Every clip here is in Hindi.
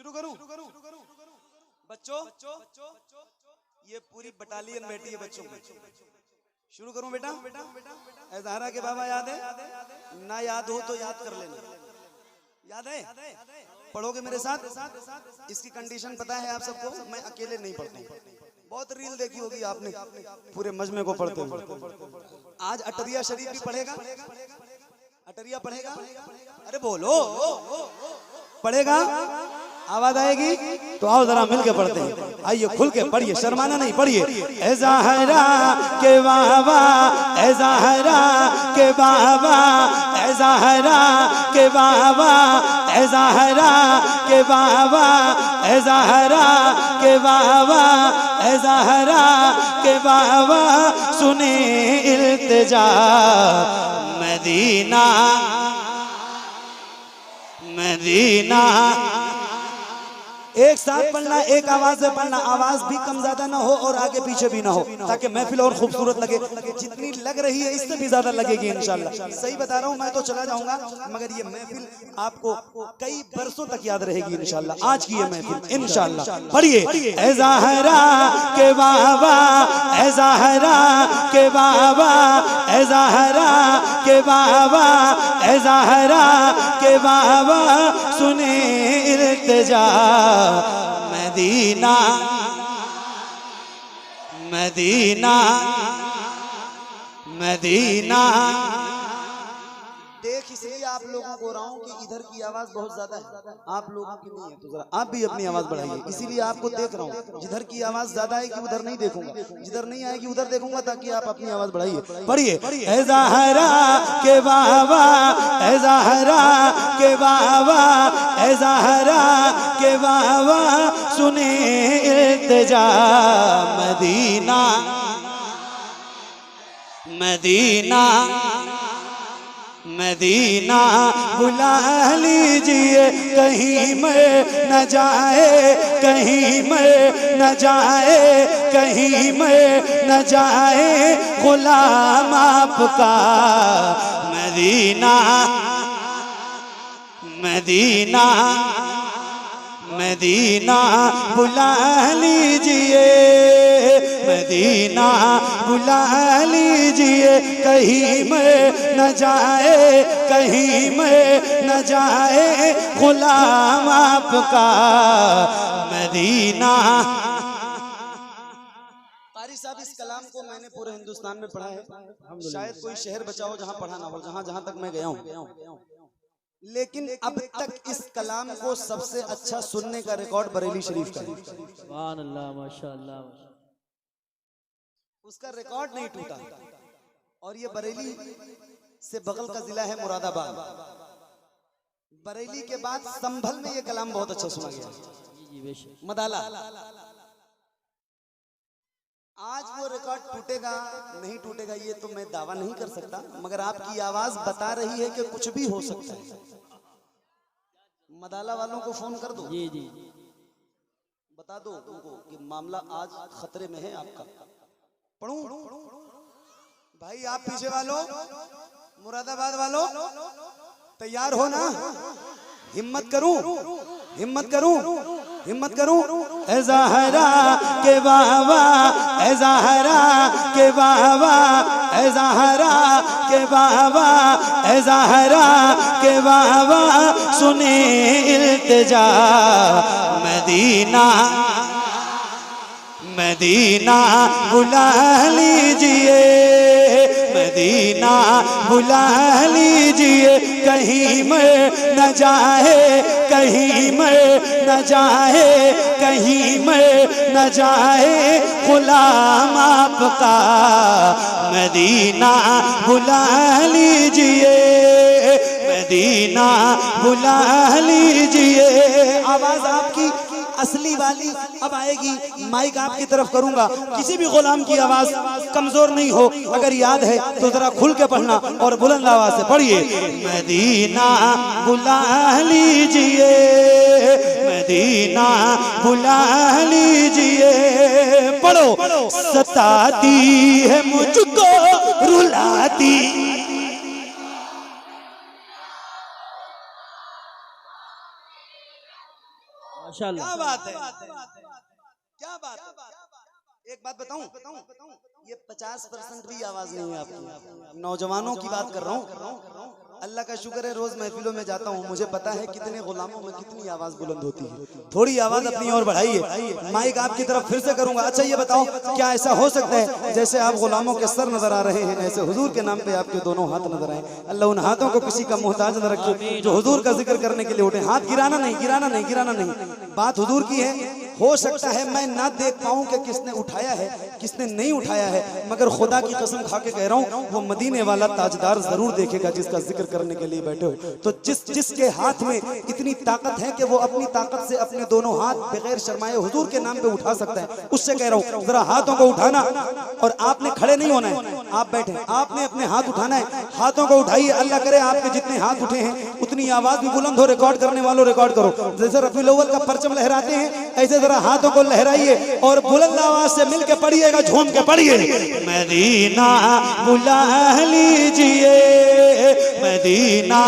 शुरू करूं? बच्चों, ये पूरी बटालियन बैठी है बच्चों की। शुरू करूं बेटा? ज़हरा के बाबा याद है? ना याद हो तो याद कर लेना। याद है? पढ़ोगे मेरे साथ? इसकी कंडीशन पता है आप सबको? मैं अकेले नहीं पढ़ता हूं, बहुत रील देखी होगी आपने पूरे मजमे को पढ़ते हुए। आज अटरिया शरीफ भी पढ़ेगा। अटरिया पढ़ेगा? अरे बोलो, पढ़ेगा? आवाज आएगी तो आओ जरा मिलके पढ़ते हैं। आइए खुल के पढ़िए, शर्माना नहीं, पढ़िए। ए ज़हरा के बाबा, ए ज़हरा के बाबा, ए ज़हरा के बाबा, ए ज़हरा के बाबा, ए ज़हरा के बाबा, ए ज़हरा के बाबा, सुने इल्तिजा मदीना मदीना। एक साथ पढ़ना, एक आवाज में पढ़ना, आवाज भी कम ज्यादा ना हो और आगे पीछे भी ना हो, ताकि महफिल और खूबसूरत लगे। जितनी लग रही है इससे भी ज्यादा लगेगी इंशाल्लाह। सही बता रहा हूँ, मैं तो चला जाऊंगा मगर ये महफिल आपको कई बरसों तक याद रहेगी इंशाल्लाह। आज की ये महफिल इंशाल्लाह। पढ़िए। ए ज़हरा के बाबा, ए ज़हरा के बाबा, ए ज़हरा के बाबा, ए ज़हरा के बाबा, सुने इल्तिजा मदीना मदीना मदीना। देख इसलिए आप लोगों को रहा हूं कि इधर की आवाज बहुत ज्यादा है, आप लोगों की नहीं है, तो जरा आप भी अपनी आवाज बढ़ाइए। इसीलिए आपको देख रहा हूं, जिधर की आवाज ज्यादा आएगी उधर नहीं देखूंगा, जिधर नहीं आएगी उधर देखूंगा, ताकि आप अपनी आवाज बढ़ाइए। पढ़िए। ए ज़हरा के बाबा, ए ज़हरा के बाबा, ए ज़हरा के बाबा, सुने इल्तिजा मदीना मदीना मदीना। बुला लीजिए कहीं मैं न जाए, कहीं मैं न जाए, कहीं मैं न जाए, गुलाम आपका मदीना मदीना मदीना। बुला लीजिए मदीना, बुला लीजिए कहीं में न जाए, कहीं में न जाए, गुलाम आपका मदीना। कारी साहब, इस कलाम को मैंने पूरे हिंदुस्तान में पढ़ा है, शायद कोई शहर बचा हो जहां पढ़ा ना हो, जहां तक मैं गया हूं। लेकिन अब तक इस कलाम को सबसे अच्छा सुनने का रिकॉर्ड बरेली शरीफ का है। सुभान अल्लाह, माशाअल्लाह। उसका रिकॉर्ड नहीं टूटा। और ये बरेली से बगल का जिला है मुरादाबाद। बरेली के बाद संभल में ये कलाम बहुत अच्छा सुना गया, मदाला। आज वो रिकॉर्ड टूटेगा नहीं टूटेगा ये तो मैं दावा नहीं कर सकता, मगर आपकी आवाज बता रही है कि कुछ भी हो सकता है। मदाला वालों को फोन कर दो, जी जी, बता दो उनको कि मामला आज खतरे में है आपका। पढ़ूं? भाई आप पीछे वालों, मुरादाबाद वालों, तैयार हो ना? हिम्मत करूं, हिम्मत करूं, हिम्मत करूं। ए ज़हरा के बाबा, ए ज़हरा के बाबा, ए ज़हरा के बाबा, ए ज़हरा के बाबा, सुने इल्तिजा मदीना मदीना। बुला लीजिए मदीना, बुला लीजिए कहीं में न जाए, कहीं में न जाए, कहीं में न जाए, गुलाम आपका मदीना। बुला लीजिए मदीना, बुला लीजिए। आवाज आपकी असली वाली अब आएगी, माइक आपकी तरफ करूंगा। किसी भी गुलाम की आवाज कमजोर नहीं हो, अगर याद है तो जरा खुल के पढ़ना और बुलंद आवाज से पढ़िए। मदीना बुला लीजिए, मदीना बुला लीजिए। पढ़ो। सताती है मुझको रुलाती, माशाल्लाह। क्या बात है, क्या बात है। एक बात बताऊं, ये 50% भी आवाज नहीं है आपकी। नौजवानों की बात कर रहा हूँ। अल्लाह का शुक्र है, रोज महफिलों में जाता हूँ, मुझे पता है कितने गुलामों में कितनी आवाज बुलंद होती है। थोड़ी आवाज अपनी और बढ़ाइए। माइक आपकी तरफ फिर से करूंगा। अच्छा ये बताओ, क्या ऐसा हो सकता है जैसे आप गुलामों के सर नजर आ रहे हैं, ऐसे हुजूर के नाम पे आपके दोनों हाथ नजर आए? अल्लाह उन हाथों को किसी का मोहताज न रखे जो हुजूर का जिक्र करने के लिए उठे। हाथ गिराना नहीं, गिराना नहीं, गिराना नहीं। बात हुजूर की है। हो सकता है मैं ना देख पाऊं कि किसने उठाया है किसने नहीं उठाया है, मगर खुदा की कसम खा के कह रहा हूं, वो मदीने वाला ताजदार जरूर देखेगा जिसका जिक्र करने के लिए बैठे हो। तो जिसके हाथ में इतनी ताकत है कि वो अपनी ताकत से अपने दोनों हाथ बगैर शर्माए हुजूर के नाम पे उठा सकता है, उससे कह रहा हूं जरा हाथों को उठाना। और आपने खड़े नहीं होना है, आप बैठे, आपने अपने हाथ उठाना है। हाथों को उठाइए। अल्लाह करे आपके जितने हाथ उठे हैं उतनी आवाज भी बुलंद हो। रिकॉर्ड करने वालों रिकॉर्ड करो। जैसे रफीउल अव्वल का परचम लहराते हैं ऐसे जरा हाथों को लहराइए और बुलंद आवाज से मिलके पढ़िएगा, झूम के पढ़िए। मदीना बुला लीजिए, मदीना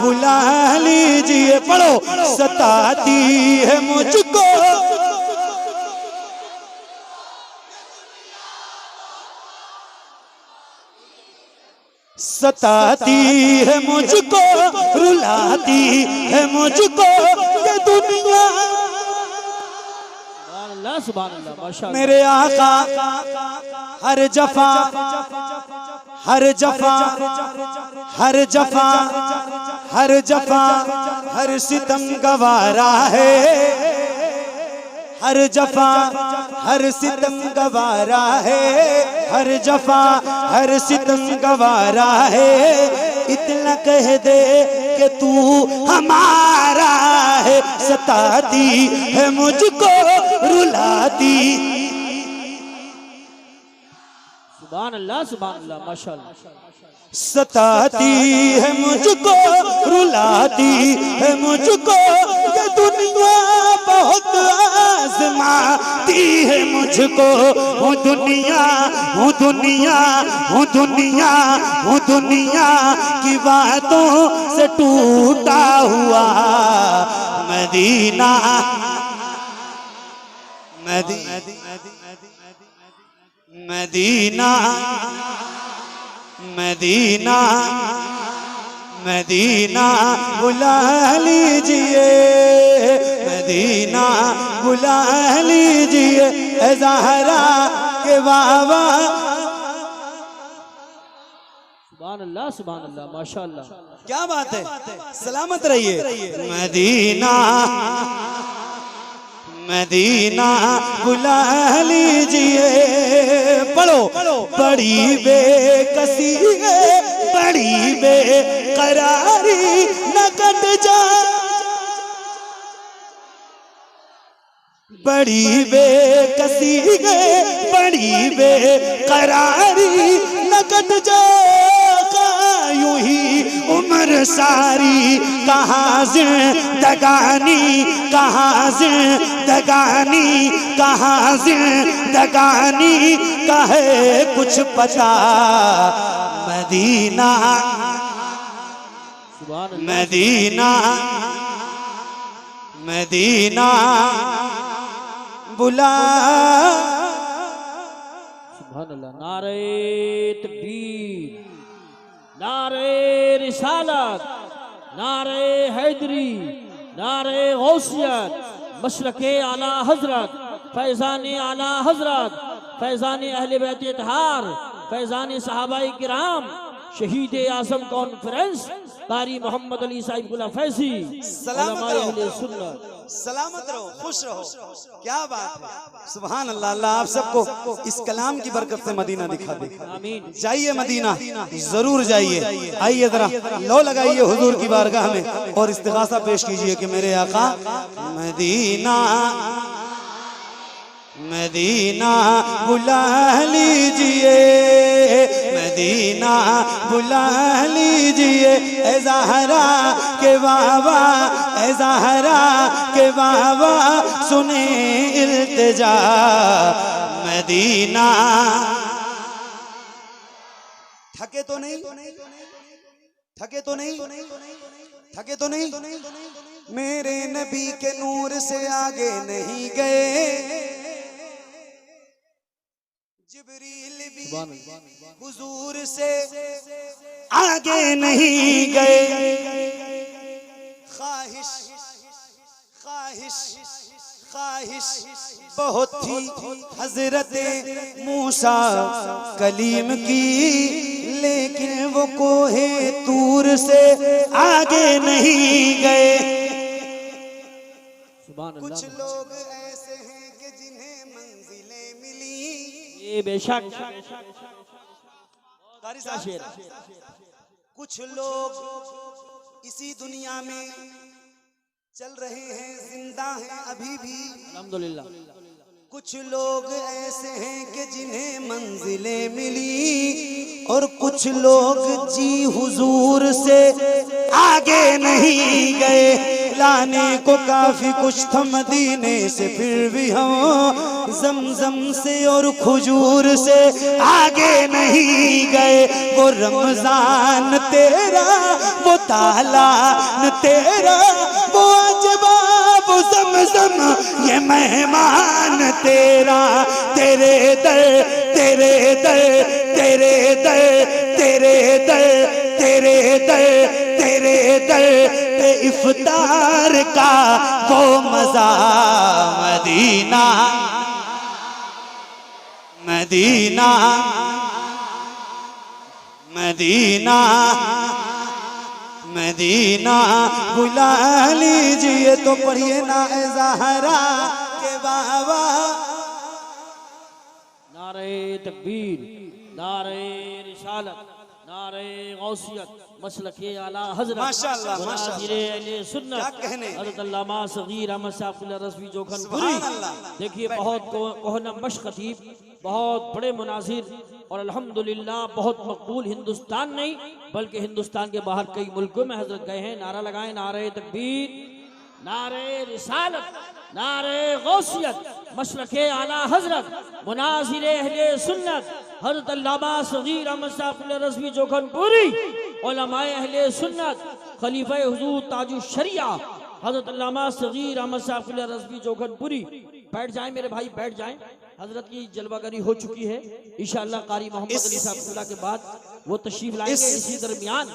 बुला लीजिए। पढ़ो। सताती है मुझको सताती है मुझको, रुलाती है मुझको ये दुनिया। सुभान अल्लाह माशाल्लाह। मेरे आका हर जफा हर जफा हर जफा हर जफा हर सितम गवारा है, हर जफा हर सितम गवारा है, हर जफा हर सितम गवारा है। इतना कह दे कि तू हमारा है, सताती है मुझको, रुलाती। सुभान अल्लाह माशाल्लाह। सताती है मुझको, रुलाती है मुझको ये दुनिया, बहुत आजमाती है मुझको। हूँ दुनिया हूँ दुनिया हूँ दुनिया हूँ दुनिया की बातों से टूटा हुआ। मदीना मदीना मदीना मदीना बुला लीजिए, मदीना बुला लीजिए। ए ज़हरा के बाबा। सुभान अल्लाह माशाल्लाह। क्या बात है, सलामत रहिए। मदीना मदीना बुला लीजिए। पढ़ो। बड़ी बेकसी है, बड़ी बेकरारी न कट जा, बड़ी बेकसी है, बड़ी बेकरारी न कट जा। यूं ही उम्र सारी कहाँ जिंदगानी, कहाँ जिंदगानी, कहाँ जिंदगानी का है कुछ पता। मदीना मदीना मदीना बुला। सुभान अल्लाह। नारे तकबीर, नारे रिसालत, नारे हैदरी, नारे गौसियत, मशरके आला हजरत, फैज़ान आला हजरत, फैज़ान अहले बैत इत्हार, फैज़ान सहाबाए किराम, शहीद आज़म कॉन्फ्रेंस कारी मोहम्मद अली साहिब गुला फैजी। सलामत रहो, खुश रहो। क्या बात है, सुभान अल्लाह। अल्लाह आप सबको इस कलाम की बरकत से मदीना दिखा दे। आमीन। जाइए मदीना, जरूर जाइए। आइए जरा लो लगाइए हुजूर की बारगाह में और इस्तिग़ासा पेश कीजिए कि मेरे आका मदीना मदीना बुला लीजिए, मदीना बुला लीजिए। ए ज़हरा के बाबा, ए ज़हरा के बाबा सुने इल्तिजा। मदीना थके तो नहीं, थके तो नहीं, थके तो नहीं? मेरे नबी के नूर से आगे नहीं गए, जिब्रील भी हुजूर से आगे नहीं गए। ख्वाहिश ख्वाहिश ख्वाहिश बहुत थी हजरत मूसा कलीम की, लेकिन वो कोहे तूर से आगे नहीं गए। कुछ लोग ऐसे हैं कि जिन्हें मंजिलें मिली, ये बेशक कुछ लोग इसी दुनिया में चल रहे हैं, जिंदा हैं अभी भी अल्हम्दुलिल्लाह। कुछ लोग ऐसे हैं कि जिन्हें मंजिलें मिली, और कुछ लोग जी हुजूर से आगे नहीं गए। लाने को काफी कुछ था मदीने से, फिर भी हम जमजम से और खजूर से आगे नहीं गए। वो रमजान तेरा, वो तालान तेरा, वो अजबाब जमजम ये मेहमान तेरा। तेरे दर तेरे दर तेरे दर तेरे दर तेरे दर तेरे दर पे इफ्तार का वो मजा मदीना मदीना मदीना मदीना। बुला लीजिए तो पढ़िए ना ए ज़हरा के बाबा। नारे तकबीर, नारे रिसालत, नारे गौसियत, मसलके आला हज़रत माशाअल्लाह, मुनाज़िरे अहले सुन्नत क्या कहने। हज़रत अल्लामा सगीर अहमद साहब रज़वी जोखनपुरी। सुभान अल्लाह। देखिए बहुत कोहना मश खतीब, बहुत बड़े मुनाजिर, और अल्हम्दुलिल्लाह बहुत मकबूल हिंदुस्तान नहीं बल्कि हिंदुस्तान के बाहर कई मुल्कों में हजरत गए हैं। नारा लगाएं, नारे तकबीर, नारे रिसालत, नारे गौसियत, मसलके आला हज़रत मुनाज़िरे अहले सुन्नत हज़रत अल्लामा सगीर अहमद साहब रज़वी जोखनपुरी, उलमाए अहले सुन्नत, खलीफा हुज़ूर ताजुश शरिया हज़रत अल्लामा सगीर अहमद साहब रज़वी जोखनपुरी। बैठ जाएं मेरे भाई, बैठ जाएं। हजरत की जलवागरी हो चुकी है। इंशाअल्लाह कारी मोहम्मद अली साहब के बाद वो तशरीफ लाएंगे। इसी दरमियान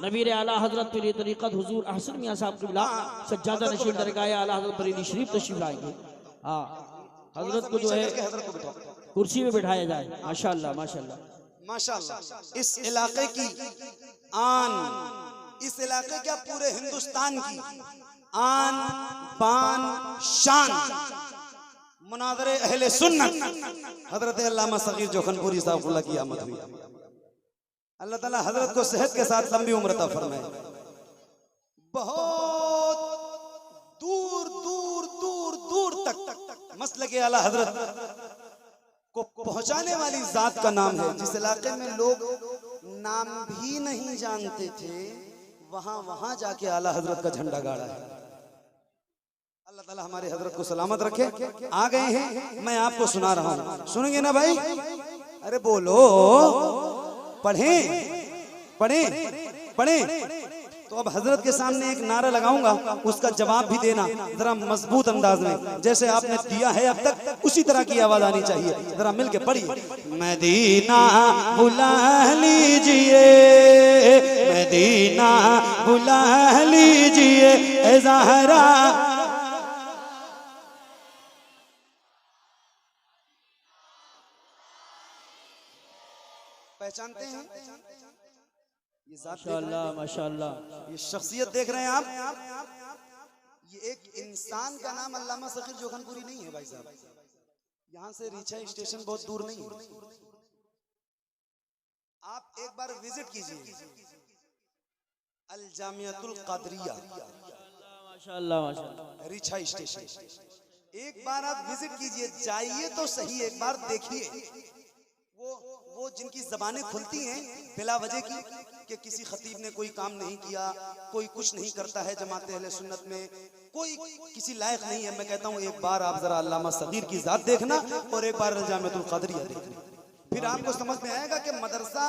नबीर आला हजरत पीर तरीक़त हुजूर अहसन मियां साहब क़िबला सज्जादा नशीन दरगाह आला हजरत बरेली शरीफ तशरीफ लाएंगे। हाँ, हजरत को जो है कुर्सी में बिठाया जाए। माशाअल्लाह माशाअल्लाह माशाअल्लाह। इस इलाके की आन, इस इलाके क्या पूरे हिंदुस्तान की आन बान शान मुनाज़िरे अहले सुन्नत हजरत अल्लामा सगीर जोखनपुरी साहब की आमद हुई। अल्लाह ताला हजरत को सेहत के साथ लंबी उम्र अता फरमाए। बहुत दूर दूर दूर दूर तक मसलके आला हजरत को पहुंचाने वाली जात का नाम है। जिस इलाके में लोग नाम भी नहीं जानते थे, वहां वहां जाके आला हजरत का झंडा गाड़ा है। अल्लाह ताला हमारे हजरत को सलामत रखे। आ गए हैं, मैं आपको सुना रहा हूँ, सुनेंगे ना भाई? अरे बोलो, पढ़ें पढ़ें पढ़ें। तो अब हजरत के सामने एक नारा लगाऊंगा, उसका जवाब भी देना जरा मजबूत अंदाज में, जैसे आपने दिया है अब तक उसी तरह की आवाज आनी चाहिए। जरा मिलके पढ़िए। मदीना बुला लीजिए, मदीना बुला लीजिए ए ज़हरा। पहचानते हैं ये जात, माशाअल्लाह माशाअल्लाह। ये शख्सियत देख रहे हैं आप। ये एक इंसान का नाम अल्लामा सगीर जोखनपुरी नहीं है भाई साहब। यहाँ से रीछा स्टेशन बहुत दूर नहीं है। आप एक बार विजिट कीजिए अल जामियातुल कादरिया माशाअल्लाह माशाअल्लाह रीछा स्टेशन। एक बार आप विजिट कीजिए, जाइए तो सही, एक बार देखिए। वो जिनकी जबानें खुलती हैं बिला वजह की कि किसी खतीब ने कोई काम नहीं किया, कोई कुछ नहीं करता है जमात अहले सुन्नत में, कोई किसी लायक नहीं है। मैं कहता हूँ एक बार आप जरा अल्लामा सगीर की जात देखना और एक बार जामियातुल कादरिया देखना, फिर आपको समझ में आएगा कि मदरसा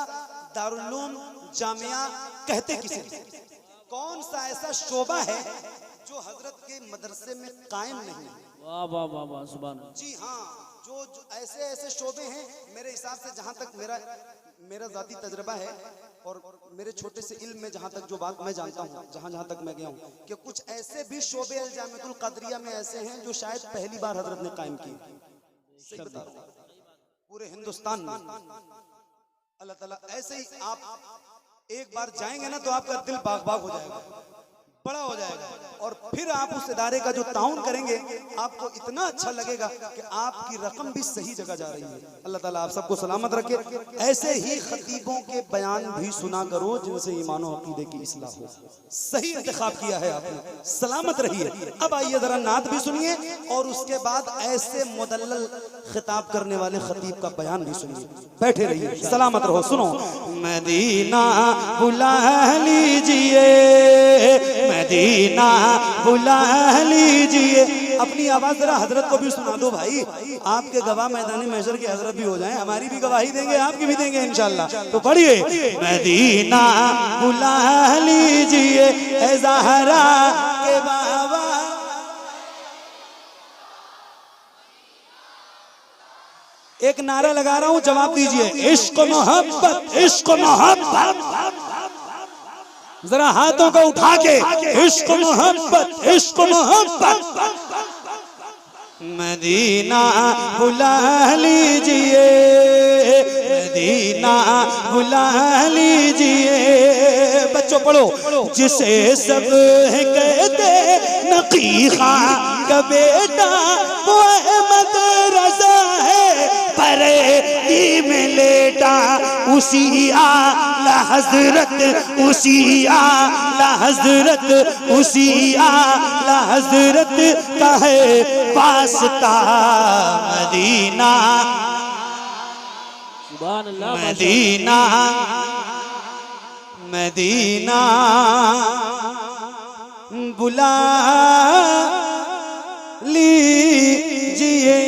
दारुल उलूम जामिया कहते किसे। कौन सा ऐसा शोबा है जो हजरत के मदरसे में कायम नहीं है? वाह वाह वाह वाह, सुभान अल्लाह। जी हाँ, जो ऐसे ऐसे शोबे हैं, मेरे हिसाब से जहां तक मेरा जाती तजर्बा है और मेरे छोटे से इल्म में जहां तक जो बात मैं जानता हूं, जहां तक मैं गया हूं, कि कुछ ऐसे भी शोबे अल जामिअतुल क़दरिया में ऐसे हैं जो शायद पहली बार हजरत ने कायम किए। सही बता रहा हूं, पूरे हिंदुस्तान में अल्लाह ताला ऐसे ही, आप एक बार जाएंगे ना तो आपका दिल बाग बाग हो जाएगा, बड़ा हो जाएगा, और फिर आप उस इदारे का जो ताउन करेंगे आपको इतना अच्छा लगेगा कि आपकी रकम भी सही जगह जा रही है। अल्लाह ताला आप सबको सलामत रखे। ऐसे ही खतीबों के बयान भी सुना करो जिनसे ईमान और अकीदे की इस्लाह हो। सही इंतखाब किया है आपने, सलामत रहिए। अब आइए जरा नात भी सुनिए और उसके बाद ऐसे मुदल्लल खिताब करने वाले खतीब का बयान भी सुनिए। बैठे रहिए, सलामत रहो। सुनो, मदीना बुला लीजिए, मदीना बुला लीजिए। अपनी आवाज जरा हजरत को भी सुना दो भाई, आपके गवाह मैदानी महशर के हजरत भी हो जाएं, हमारी भी गवाही देंगे, आपकी भी देंगे इंशाल्लाह। तो पढ़िए, मदीना बुला लीजिए ए ज़हरा के बाबा। एक नारा लगा रहा हूं, जवाब दीजिए। इश्क मोहब्बत, इश्क मोहब्बत। जरा हाथों को उठा के, इश्क मोहब्बत, इश्क मोहब्बत। मदीना बुला लीजिए, मदीना बुला लीजिए। बच्चों पढ़ो, जिसे सब कहते नकीहा का बेटा वो अहमद रज़ा है, परे में लेटा उसी आला हजरत, उसी आला हजरत, उसी आला हजरत का है वास्ता मदीना, सुभान अल्लाह। मदीना, मदीना बुला लीजिए।